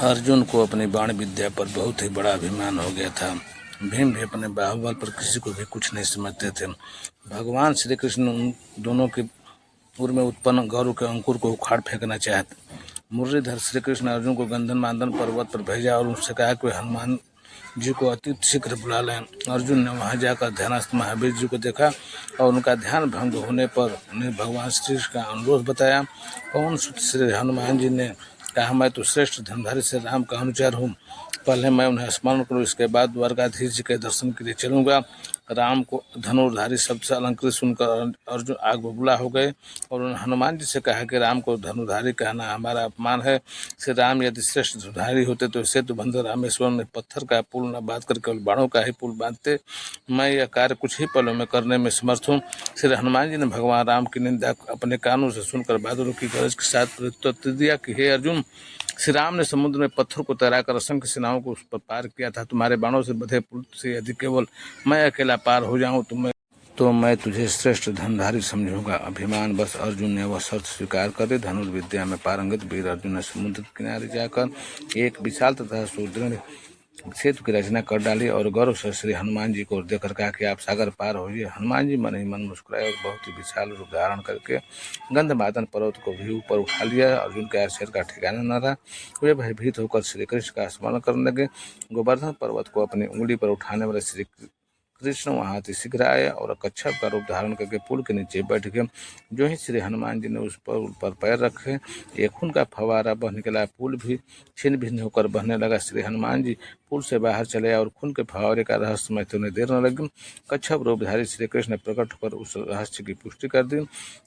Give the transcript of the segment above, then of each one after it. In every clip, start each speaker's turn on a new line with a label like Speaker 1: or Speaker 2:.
Speaker 1: अर्जुन को अपनी बाण विद्या पर बहुत ही बड़ा अभिमान हो गया था। भीम भी अपने बाहुबल पर किसी को भी कुछ नहीं समझते थे। भगवान श्री कृष्ण उन दोनों के पूर्व में उत्पन्न गौरव के अंकुर को उखाड़ फेंकना चाहते। मुरलीधर श्री कृष्ण अर्जुन को गंधन मादन पर्वत पर भेजा और उनसे कहा कि हनुमान जी को अति शीघ्र बुला लें। अर्जुन ने वहां जाकर ध्यानस्थ महावीर जी को देखा और उनका ध्यान भंग होने पर उन्हें भगवान श्री कृष्ण का अनुरोध बताया। पवन सुत श्री हनुमान जी ने कहा, मैं तो श्रेष्ठ धनुर्धारी श्री राम का अनुचर हूँ, पहले मैं उन्हें स्मरण करूँ, इसके बाद द्वारकाधीश जी के दर्शन के लिए चलूँगा। राम को धनुर्धारी शब्द से अलंकृत सुनकर अर्जुन आग बबूला हो गए और उन्होंने हनुमान जी से कहा कि राम को धनुर्धारी कहना हमारा अपमान है। श्री राम यदि श्रेष्ठ धनुर्धारी होते तो सेतु बंधन रामेश्वर में पत्थर का पुल न बांध कर केवल बाणों का ही पुल बांधते। मैं यह कार्य कुछ ही पलों में करने में समर्थ हूँ। श्री हनुमान जी ने भगवान राम की निंदा अपने कानों से सुनकर बहादुरों की गरज के साथ प्रत्युत्तर दिया कि हे अर्जुन, श्री राम ने समुद्र में पत्थर को तैराकर असंख्य सेनाओं को उस पर पार किया था। तुम्हारे बाणों से बंधे पुल से यदि केवल मैं अकेला पार हो जाऊं तो मैं तुझे श्रेष्ठ धनुर्धारी समझूंगा। अभिमान बस अर्जुन ने वह शर्त स्वीकार कर दी। धनुर्विद्या में पारंगत वीर अर्जुन ने समुद्र के किनारे जाकर एक विशाल तथा सुदृढ़ सेतु की रचना कर डाली और गौरव से श्री हनुमान जी को देखकर कहा कि आप सागर पार होइए। हनुमान जी मन ही मन मुस्कुराए और बहुत ही विशाल रूप धारण करके गंधमादन पर्वत को भी ऊपर उठा लिया। अर्जुन के आश्चर्य का ठिकाना न रहा। वे भयभीत होकर श्री कृष्ण का स्मरण करने लगे। गोवर्धन पर्वत को अपनी उंगली पर उठाने वाले श्री कृष्ण वहां अति शीघ्र आए और कच्छप का रूप धारण करके पुल के नीचे बैठ गए। जो ही श्री हनुमान जी ने उस पर पैर रखे, एक खून का फवारा बह निकला। पुल भी छिन्न भिन्न होकर बहने लगा। श्री हनुमान जी पुल से बाहर चले आए और खून के फवारे का रहस्य में उन्हें देर न लगी। कच्छप रूपधारी श्री कृष्ण ने प्रकट होकर उस रहस्य की पुष्टि कर दी।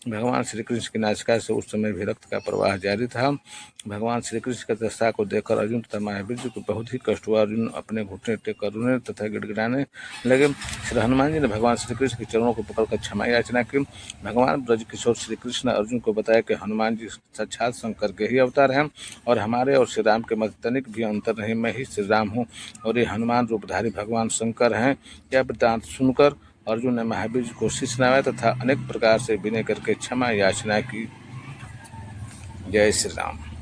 Speaker 1: भगवान श्री कृष्ण की नासिका से उस समय भी रक्त का प्रवाह जारी था। भगवान श्री कृष्ण की दशा को देखकर अर्जुन तथा महावीर जी को बहुत ही कष्ट हुआ। अर्जुन अपने घुटने टेक कर रोने तथा गिड़गिड़ाने लगे। श्री हनुमान जी ने भगवान श्री कृष्ण के चरणों को पकड़कर क्षमा याचना की। भगवान ब्रज किशोर श्री कृष्ण ने अर्जुन को बताया कि हनुमान जी साक्षात शंकर के ही अवतार हैं और हमारे और श्री राम के मध्य तनिक भी अंतर नहीं। मैं ही श्री राम हूँ और ये हनुमान रूपधारी भगवान शंकर हैं। यह वृत्तांत सुनकर अर्जुन ने महावीर जी को शीश नवाया तथा अनेक प्रकार से विनय करके क्षमा याचना की। जय श्री राम।